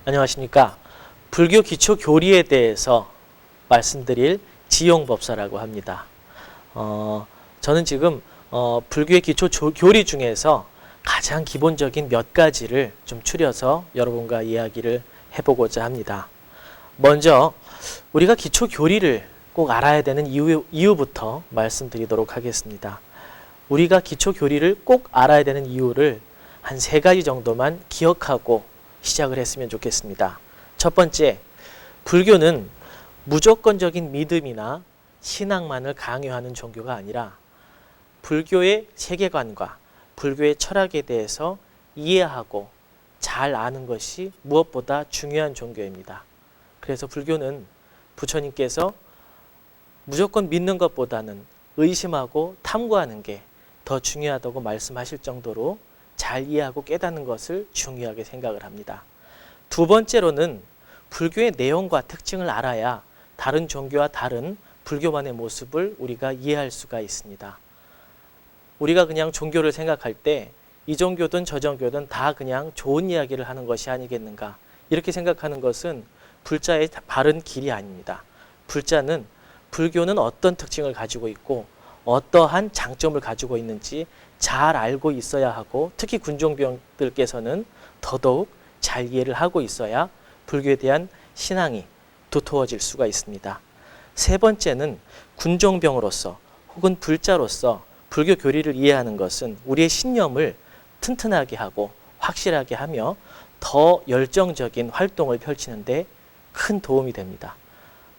안녕하십니까. 불교 기초 교리에 대해서 말씀드릴 지용법사라고 합니다. 저는 지금 불교의 기초 교리 중에서 가장 기본적인 몇 가지를 좀 추려서 여러분과 이야기를 해보고자 합니다. 먼저 우리가 기초 교리를 꼭 알아야 되는 이유부터 말씀드리도록 하겠습니다. 우리가 기초 교리를 꼭 알아야 되는 이유를 한 3가지 정도만 기억하고 시작을 했으면 좋겠습니다. 첫 번째, 불교는 무조건적인 믿음이나 신앙만을 강요하는 종교가 아니라 불교의 세계관과 불교의 철학에 대해서 이해하고 잘 아는 것이 무엇보다 중요한 종교입니다. 그래서 불교는 부처님께서 무조건 믿는 것보다는 의심하고 탐구하는 게 더 중요하다고 말씀하실 정도로 잘 이해하고 깨닫는 것을 중요하게 생각을 합니다. 두 번째로는 불교의 내용과 특징을 알아야 다른 종교와 다른 불교만의 모습을 우리가 이해할 수가 있습니다. 우리가 그냥 종교를 생각할 때 이 종교든 저 종교든 다 그냥 좋은 이야기를 하는 것이 아니겠는가, 이렇게 생각하는 것은 불자의 바른 길이 아닙니다. 불자는 불교는 어떤 특징을 가지고 있고 어떠한 장점을 가지고 있는지 잘 알고 있어야 하고, 특히 군종병들께서는 더더욱 잘 이해를 하고 있어야 불교에 대한 신앙이 두터워질 수가 있습니다. 세 번째는 군종병으로서 혹은 불자로서 불교 교리를 이해하는 것은 우리의 신념을 튼튼하게 하고 확실하게 하며 더 열정적인 활동을 펼치는 데 큰 도움이 됩니다.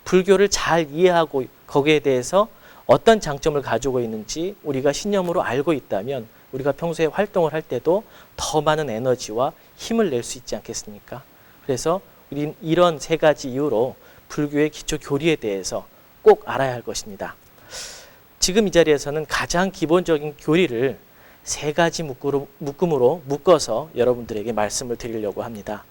불교를 잘 이해하고 거기에 대해서 어떤 장점을 가지고 있는지 우리가 신념으로 알고 있다면 우리가 평소에 활동을 할 때도 더 많은 에너지와 힘을 낼 수 있지 않겠습니까? 그래서 우린 이런 3가지 이유로 불교의 기초 교리에 대해서 꼭 알아야 할 것입니다. 지금 이 자리에서는 가장 기본적인 교리를 3가지 묶음으로 묶어서 여러분들에게 말씀을 드리려고 합니다.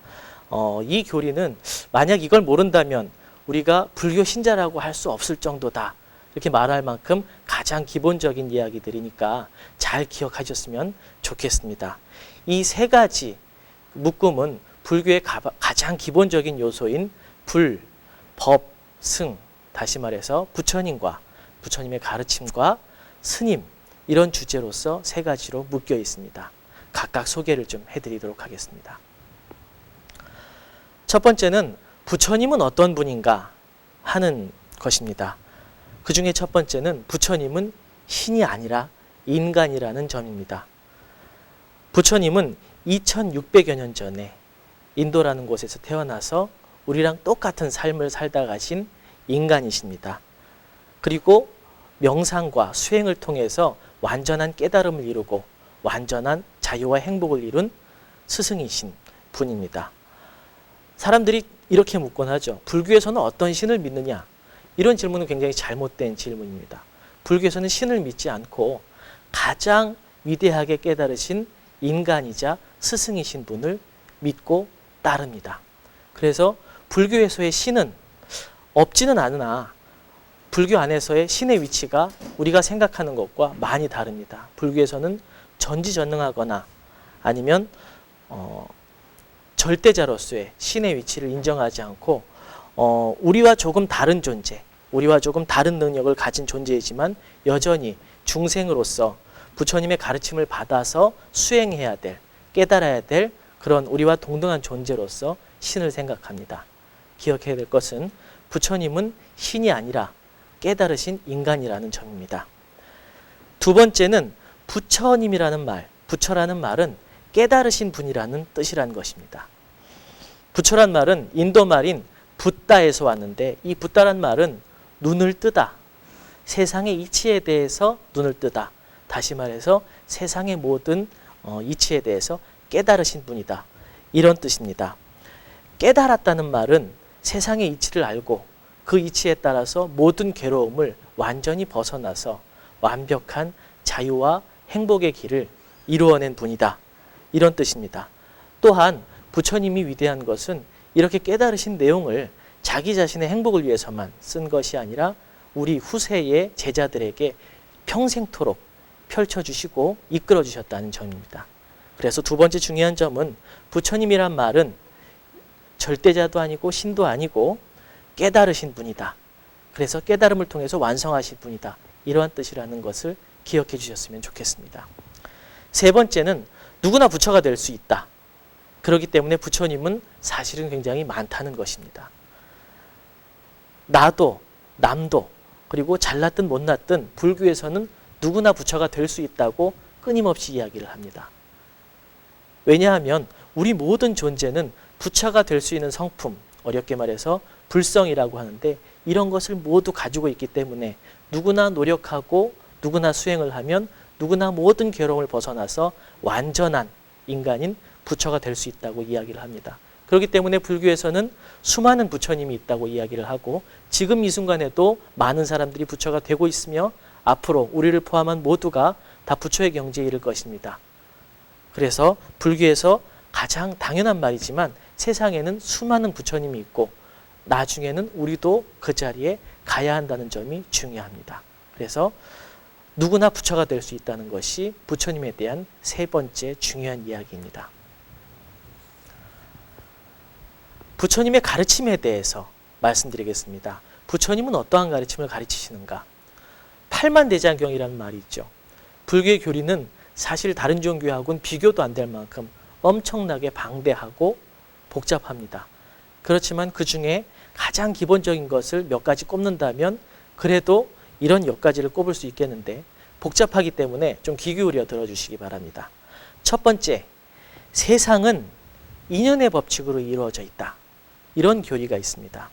이 교리는 만약 이걸 모른다면 우리가 불교 신자라고 할 수 없을 정도다, 이렇게 말할 만큼 가장 기본적인 이야기들이니까 잘 기억하셨으면 좋겠습니다. 이 3가지 묶음은 불교의 가장 기본적인 요소인 불, 법, 승, 다시 말해서 부처님과 부처님의 가르침과 스님, 이런 주제로서 3가지로 묶여 있습니다. 각각 소개를 좀 해드리도록 하겠습니다. 첫 번째는 부처님은 어떤 분인가 하는 것입니다. 그 중에 첫 번째는 부처님은 신이 아니라 인간이라는 점입니다. 부처님은 2600여 년 전에 인도라는 곳에서 태어나서 우리랑 똑같은 삶을 살다 가신 인간이십니다. 그리고 명상과 수행을 통해서 완전한 깨달음을 이루고 완전한 자유와 행복을 이룬 스승이신 분입니다. 사람들이 이렇게 묻곤 하죠. 불교에서는 어떤 신을 믿느냐? 이런 질문은 굉장히 잘못된 질문입니다. 불교에서는 신을 믿지 않고 가장 위대하게 깨달으신 인간이자 스승이신 분을 믿고 따릅니다. 그래서 불교에서의 신은 없지는 않으나 불교 안에서의 신의 위치가 우리가 생각하는 것과 많이 다릅니다. 불교에서는 전지전능하거나 아니면 절대자로서의 신의 위치를 인정하지 않고 우리와 조금 다른 존재, 우리와 조금 다른 능력을 가진 존재이지만 여전히 중생으로서 부처님의 가르침을 받아서 수행해야 될, 깨달아야 될 그런 우리와 동등한 존재로서 신을 생각합니다. 기억해야 될 것은 부처님은 신이 아니라 깨달으신 인간이라는 점입니다. 두 번째는 부처님이라는 말, 부처라는 말은 깨달으신 분이라는 뜻이라는 것입니다. 부처란 말은 인도 말인 붓다에서 왔는데, 이 붓다란 말은 눈을 뜨다, 세상의 이치에 대해서 눈을 뜨다, 다시 말해서 세상의 모든 이치에 대해서 깨달으신 분이다, 이런 뜻입니다. 깨달았다는 말은 세상의 이치를 알고 그 이치에 따라서 모든 괴로움을 완전히 벗어나서 완벽한 자유와 행복의 길을 이루어낸 분이다, 이런 뜻입니다. 또한 부처님이 위대한 것은 이렇게 깨달으신 내용을 자기 자신의 행복을 위해서만 쓴 것이 아니라 우리 후세의 제자들에게 평생토록 펼쳐주시고 이끌어주셨다는 점입니다. 그래서 두 번째 중요한 점은 부처님이란 말은 절대자도 아니고 신도 아니고 깨달으신 분이다. 그래서 깨달음을 통해서 완성하신 분이다. 이러한 뜻이라는 것을 기억해 주셨으면 좋겠습니다. 세 번째는 누구나 부처가 될 수 있다. 그렇기 때문에 부처님은 사실은 굉장히 많다는 것입니다. 나도 남도 그리고 잘났든 못났든 불교에서는 누구나 부처가 될 수 있다고 끊임없이 이야기를 합니다. 왜냐하면 우리 모든 존재는 부처가 될 수 있는 성품, 어렵게 말해서 불성이라고 하는데 이런 것을 모두 가지고 있기 때문에 누구나 노력하고 누구나 수행을 하면 누구나 모든 괴로움을 벗어나서 완전한 인간인 부처가 될 수 있다고 이야기를 합니다. 그렇기 때문에 불교에서는 수많은 부처님이 있다고 이야기를 하고 지금 이 순간에도 많은 사람들이 부처가 되고 있으며 앞으로 우리를 포함한 모두가 다 부처의 경지에 이를 것입니다. 그래서 불교에서 가장 당연한 말이지만 세상에는 수많은 부처님이 있고 나중에는 우리도 그 자리에 가야 한다는 점이 중요합니다. 그래서 누구나 부처가 될 수 있다는 것이 부처님에 대한 세 번째 중요한 이야기입니다. 부처님의 가르침에 대해서 말씀드리겠습니다. 부처님은 어떠한 가르침을 가르치시는가? 팔만대장경이라는 말이 있죠. 불교의 교리는 사실 다른 종교하고는 비교도 안 될 만큼 엄청나게 방대하고 복잡합니다. 그렇지만 그 중에 가장 기본적인 것을 몇 가지 꼽는다면 그래도 이런 몇 가지를 꼽을 수 있겠는데 복잡하기 때문에 좀 귀 기울여 들어주시기 바랍니다. 첫 번째, 세상은 인연의 법칙으로 이루어져 있다. 이런 교리가 있습니다.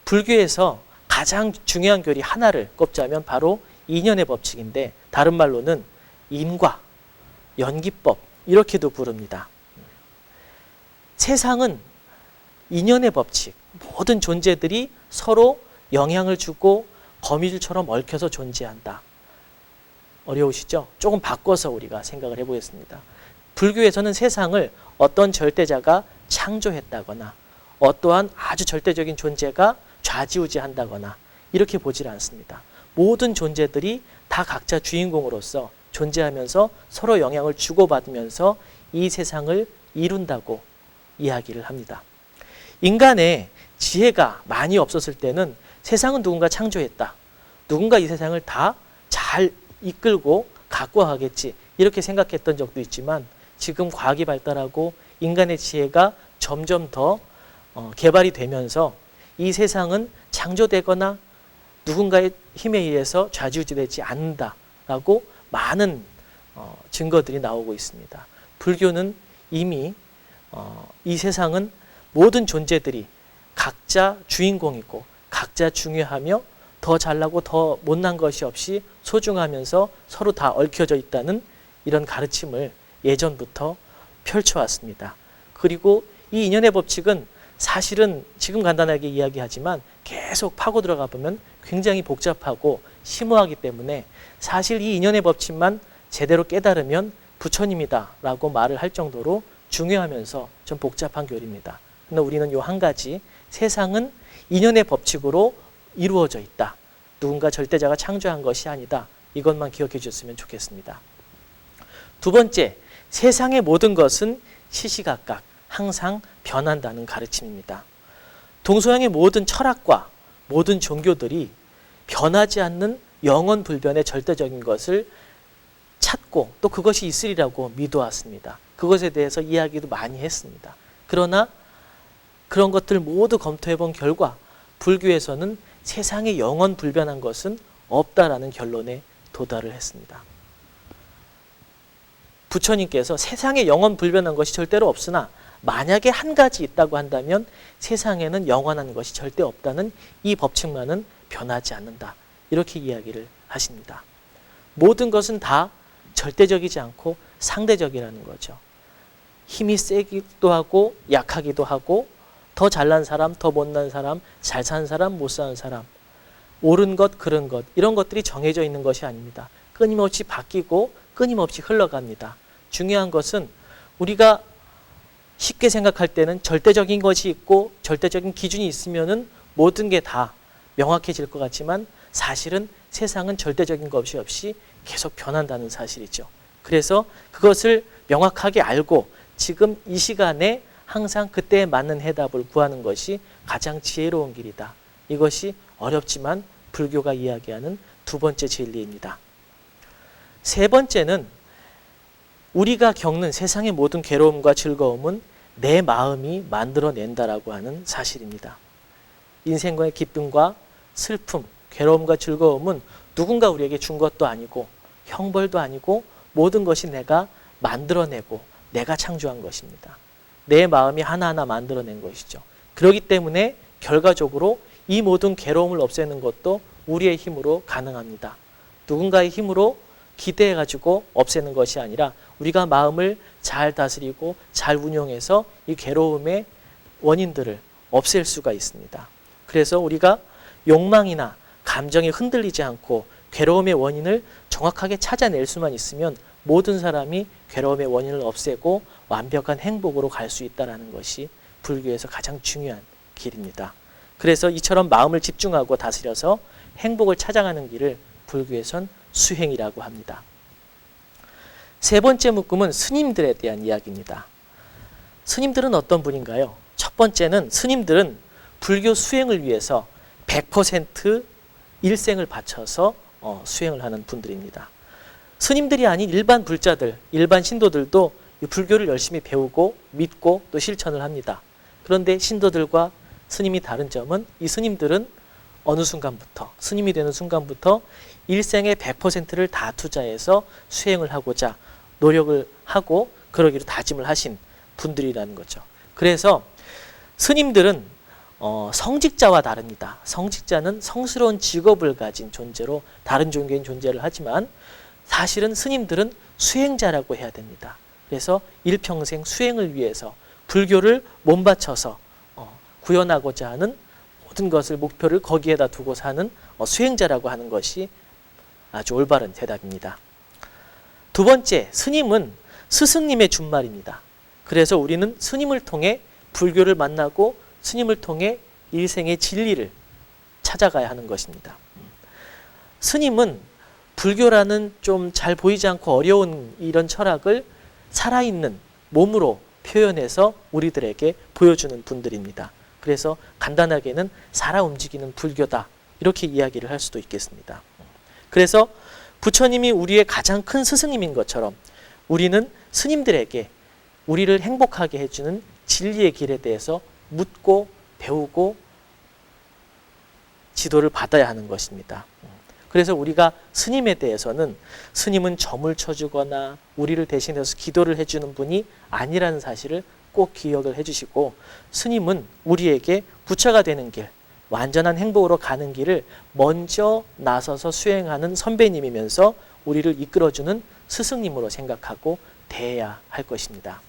불교에서 가장 중요한 교리 하나를 꼽자면 바로 인연의 법칙인데 다른 말로는 인과, 연기법 이렇게도 부릅니다. 세상은 인연의 법칙, 모든 존재들이 서로 영향을 주고 거미줄처럼 얽혀서 존재한다. 어려우시죠? 조금 바꿔서 우리가 생각을 해보겠습니다. 불교에서는 세상을 어떤 절대자가 창조했다거나 어떠한 아주 절대적인 존재가 좌지우지한다거나 이렇게 보질 않습니다. 모든 존재들이 다 각자 주인공으로서 존재하면서 서로 영향을 주고받으면서 이 세상을 이룬다고 이야기를 합니다. 인간의 지혜가 많이 없었을 때는 세상은 누군가 창조했다. 누군가 이 세상을 다 잘 이끌고 갖고 가겠지. 이렇게 생각했던 적도 있지만 지금 과학이 발달하고 인간의 지혜가 점점 더 개발이 되면서 이 세상은 창조되거나 누군가의 힘에 의해서 좌지우지되지 않는다라고 많은 증거들이 나오고 있습니다. 불교는 이미 이 세상은 모든 존재들이 각자 주인공이고 각자 중요하며 더 잘나고 더 못난 것이 없이 소중하면서 서로 다 얽혀져 있다는 이런 가르침을 예전부터 펼쳐왔습니다. 그리고 이 인연의 법칙은 사실은 지금 간단하게 이야기하지만 계속 파고 들어가 보면 굉장히 복잡하고 심오하기 때문에 사실 이 인연의 법칙만 제대로 깨달으면 부처님이다 라고 말을 할 정도로 중요하면서 좀 복잡한 교리입니다. 그런데 우리는 요 한 가지, 세상은 인연의 법칙으로 이루어져 있다. 누군가 절대자가 창조한 것이 아니다. 이것만 기억해 주셨으면 좋겠습니다. 두 번째, 세상의 모든 것은 시시각각 항상 변한다는 가르침입니다. 동서양의 모든 철학과 모든 종교들이 변하지 않는 영원불변의 절대적인 것을 찾고 또 그것이 있으리라고 믿어왔습니다. 그것에 대해서 이야기도 많이 했습니다. 그러나 그런 것들 모두 검토해 본 결과 불교에서는 세상에 영원불변한 것은 없다라는 결론에 도달을 했습니다. 부처님께서 세상에 영원불변한 것이 절대로 없으나 만약에 한 가지 있다고 한다면 세상에는 영원한 것이 절대 없다는 이 법칙만은 변하지 않는다. 이렇게 이야기를 하십니다. 모든 것은 다 절대적이지 않고 상대적이라는 거죠. 힘이 세기도 하고 약하기도 하고 더 잘난 사람, 더 못난 사람, 잘 사는 사람, 못 사는 사람, 옳은 것, 그른 것 이런 것들이 정해져 있는 것이 아닙니다. 끊임없이 바뀌고 끊임없이 흘러갑니다. 중요한 것은 우리가 쉽게 생각할 때는 절대적인 것이 있고 절대적인 기준이 있으면은 모든 게 다 명확해질 것 같지만 사실은 세상은 절대적인 것이 없이 계속 변한다는 사실이죠. 그래서 그것을 명확하게 알고 지금 이 시간에 항상 그때에 맞는 해답을 구하는 것이 가장 지혜로운 길이다. 이것이 어렵지만 불교가 이야기하는 두 번째 진리입니다. 세 번째는 우리가 겪는 세상의 모든 괴로움과 즐거움은 내 마음이 만들어낸다라고 하는 사실입니다. 인생과의 기쁨과 슬픔, 괴로움과 즐거움은 누군가 우리에게 준 것도 아니고 형벌도 아니고 모든 것이 내가 만들어내고 내가 창조한 것입니다. 내 마음이 하나하나 만들어낸 것이죠. 그렇기 때문에 결과적으로 이 모든 괴로움을 없애는 것도 우리의 힘으로 가능합니다. 누군가의 힘으로 기대해가지고 없애는 것이 아니라 우리가 마음을 잘 다스리고 잘 운용해서 이 괴로움의 원인들을 없앨 수가 있습니다. 그래서 우리가 욕망이나 감정이 흔들리지 않고 괴로움의 원인을 정확하게 찾아낼 수만 있으면 모든 사람이 괴로움의 원인을 없애고 완벽한 행복으로 갈 수 있다는 것이 불교에서 가장 중요한 길입니다. 그래서 이처럼 마음을 집중하고 다스려서 행복을 찾아가는 길을 불교에선 수행이라고 합니다. 세 번째 묶음은 스님들에 대한 이야기입니다. 스님들은 어떤 분인가요? 첫 번째는 스님들은 불교 수행을 위해서 100% 일생을 바쳐서 수행을 하는 분들입니다. 스님들이 아닌 일반 불자들, 일반 신도들도 불교를 열심히 배우고 믿고 또 실천을 합니다. 그런데 신도들과 스님이 다른 점은 이 스님들은 어느 순간부터, 스님이 되는 순간부터 일생의 100%를 다 투자해서 수행을 하고자 노력을 하고 그러기로 다짐을 하신 분들이라는 거죠. 그래서 스님들은 성직자와 다릅니다. 성직자는 성스러운 직업을 가진 존재로 다른 종교인 존재를 하지만 사실은 스님들은 수행자라고 해야 됩니다. 그래서 일평생 수행을 위해서 불교를 몸바쳐서 구현하고자 하는 모든 것을 목표를 거기에다 두고 사는 수행자라고 하는 것이 아주 올바른 대답입니다. 두 번째, 스님은 스승님의 준말입니다. 그래서 우리는 스님을 통해 불교를 만나고 스님을 통해 일생의 진리를 찾아가야 하는 것입니다. 스님은 불교라는 좀 잘 보이지 않고 어려운 이런 철학을 살아있는 몸으로 표현해서 우리들에게 보여주는 분들입니다. 그래서 간단하게는 살아 움직이는 불교다 이렇게 이야기를 할 수도 있겠습니다. 그래서 부처님이 우리의 가장 큰 스승님인 것처럼 우리는 스님들에게 우리를 행복하게 해주는 진리의 길에 대해서 묻고 배우고 지도를 받아야 하는 것입니다. 그래서 우리가 스님에 대해서는 스님은 점을 쳐주거나 우리를 대신해서 기도를 해주는 분이 아니라는 사실을 꼭 기억을 해주시고 스님은 우리에게 부처가 되는 길, 완전한 행복으로 가는 길을 먼저 나서서 수행하는 선배님이면서 우리를 이끌어주는 스승님으로 생각하고 대해야 할 것입니다.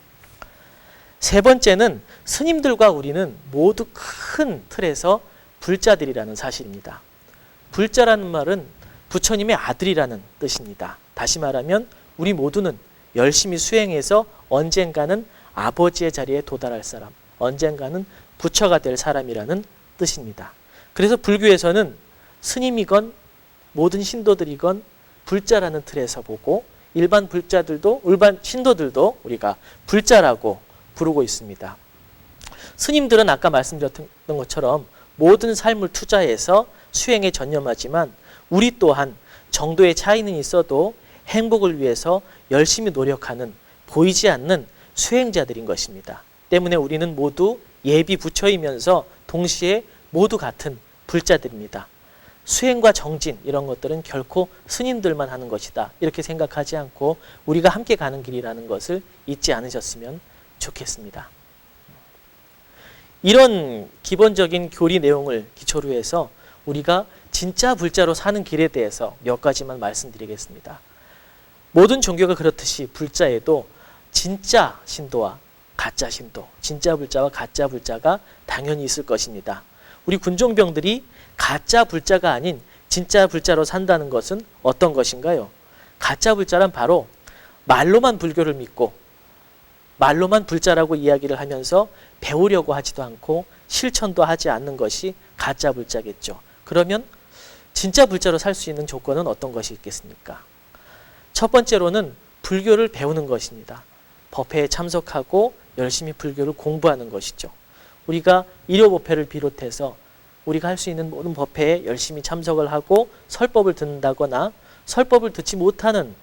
세 번째는 스님들과 우리는 모두 큰 틀에서 불자들이라는 사실입니다. 불자라는 말은 부처님의 아들이라는 뜻입니다. 다시 말하면 우리 모두는 열심히 수행해서 언젠가는 아버지의 자리에 도달할 사람, 언젠가는 부처가 될 사람이라는 뜻입니다. 그래서 불교에서는 스님이건 모든 신도들이건 불자라는 틀에서 보고 일반 불자들도 일반 신도들도 우리가 불자라고 부르고 있습니다. 스님들은 아까 말씀드렸던 것처럼 모든 삶을 투자해서 수행에 전념하지만 우리 또한 정도의 차이는 있어도 행복을 위해서 열심히 노력하는 보이지 않는 수행자들인 것입니다. 때문에 우리는 모두 예비 부처이면서 동시에 모두 같은 불자들입니다. 수행과 정진 이런 것들은 결코 스님들만 하는 것이다 이렇게 생각하지 않고 우리가 함께 가는 길이라는 것을 잊지 않으셨으면 좋겠습니다. 이런 기본적인 교리 내용을 기초로 해서 우리가 진짜 불자로 사는 길에 대해서 몇 가지만 말씀드리겠습니다. 모든 종교가 그렇듯이 불자에도 진짜 신도와 가짜 신도, 진짜 불자와 가짜 불자가 당연히 있을 것입니다. 우리 군종병들이 가짜 불자가 아닌 진짜 불자로 산다는 것은 어떤 것인가요? 가짜 불자란 바로 말로만 불교를 믿고 말로만 불자라고 이야기를 하면서 배우려고 하지도 않고 실천도 하지 않는 것이 가짜 불자겠죠. 그러면 진짜 불자로 살 수 있는 조건은 어떤 것이 있겠습니까? 첫 번째로는 불교를 배우는 것입니다. 법회에 참석하고 열심히 불교를 공부하는 것이죠. 우리가 일요법회를 비롯해서 우리가 할 수 있는 모든 법회에 열심히 참석을 하고 설법을 듣는다거나 설법을 듣지 못하는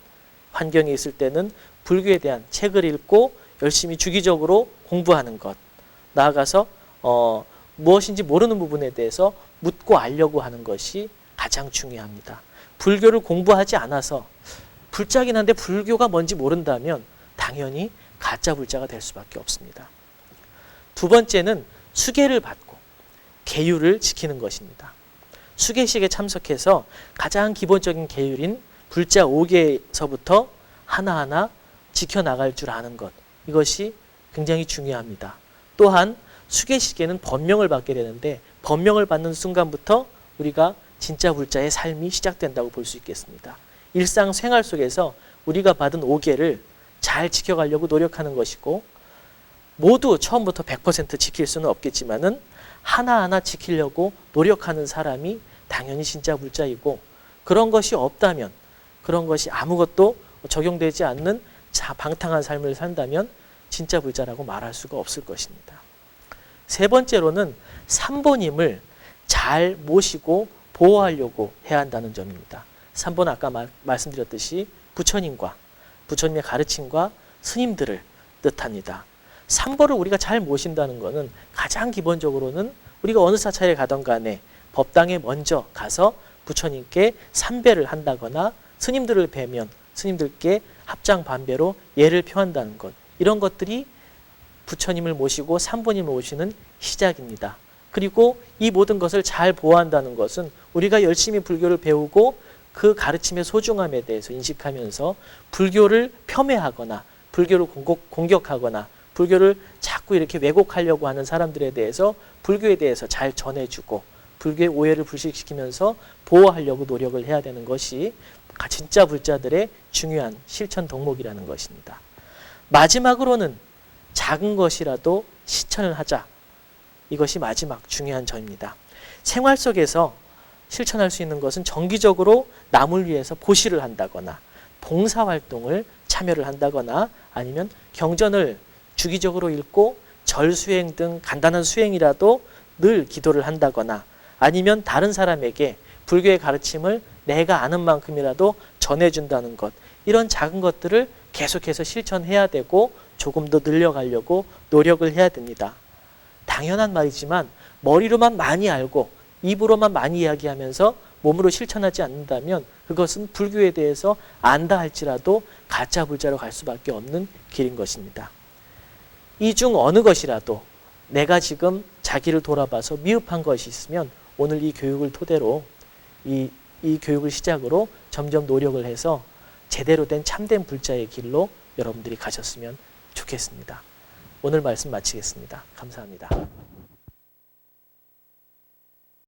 환경에 있을 때는 불교에 대한 책을 읽고 열심히 주기적으로 공부하는 것, 나아가서 무엇인지 모르는 부분에 대해서 묻고 알려고 하는 것이 가장 중요합니다. 불교를 공부하지 않아서 불자긴 한데 불교가 뭔지 모른다면 당연히 가짜 불자가 될 수밖에 없습니다. 두 번째는 수계를 받고 계율을 지키는 것입니다. 수계식에 참석해서 가장 기본적인 계율인 불자 5계에서부터 하나하나 지켜나갈 줄 아는 것, 이것이 굉장히 중요합니다. 또한 수계식에는 법명을 받게 되는데 법명을 받는 순간부터 우리가 진짜 불자의 삶이 시작된다고 볼 수 있겠습니다. 일상생활 속에서 우리가 받은 5계를 잘 지켜가려고 노력하는 것이고, 모두 처음부터 100% 지킬 수는 없겠지만은 하나하나 지키려고 노력하는 사람이 당연히 진짜 불자이고, 그런 것이 없다면, 그런 것이 아무것도 적용되지 않는 방탕한 삶을 산다면 진짜 불자라고 말할 수가 없을 것입니다. 세 번째로는 삼보님을 잘 모시고 보호하려고 해야 한다는 점입니다. 삼보는 아까 말씀드렸듯이 부처님과 부처님의 가르침과 스님들을 뜻합니다. 삼보를 우리가 잘 모신다는 것은 가장 기본적으로는 우리가 어느 사찰에 가던 간에 법당에 먼저 가서 부처님께 삼배를 한다거나 스님들을 뵈면 스님들께 합장반배로 예를 표한다는 것, 이런 것들이 부처님을 모시고 삼보님을 모시는 시작입니다. 그리고 이 모든 것을 잘 보호한다는 것은 우리가 열심히 불교를 배우고 그 가르침의 소중함에 대해서 인식하면서 불교를 폄훼하거나 불교를 공격하거나 불교를 자꾸 이렇게 왜곡하려고 하는 사람들에 대해서 불교에 대해서 잘 전해주고 불교의 오해를 불식시키면서 보호하려고 노력을 해야 되는 것이 진짜 불자들의 중요한 실천 덕목이라는 것입니다. 마지막으로는 작은 것이라도 실천을 하자. 이것이 마지막 중요한 점입니다. 생활 속에서 실천할 수 있는 것은 정기적으로 남을 위해서 보시를 한다거나 봉사활동을 참여를 한다거나 아니면 경전을 주기적으로 읽고 절수행 등 간단한 수행이라도 늘 기도를 한다거나 아니면 다른 사람에게 불교의 가르침을 내가 아는 만큼이라도 전해준다는 것, 이런 작은 것들을 계속해서 실천해야 되고 조금 더 늘려가려고 노력을 해야 됩니다. 당연한 말이지만 머리로만 많이 알고 입으로만 많이 이야기하면서 몸으로 실천하지 않는다면 그것은 불교에 대해서 안다 할지라도 가짜 불자로 갈 수밖에 없는 길인 것입니다. 이 중 어느 것이라도 내가 지금 자기를 돌아봐서 미흡한 것이 있으면 오늘 이 교육을 토대로 이 교육을 시작으로 점점 노력을 해서 제대로 된 참된 불자의 길로 여러분들이 가셨으면 좋겠습니다. 오늘 말씀 마치겠습니다. 감사합니다.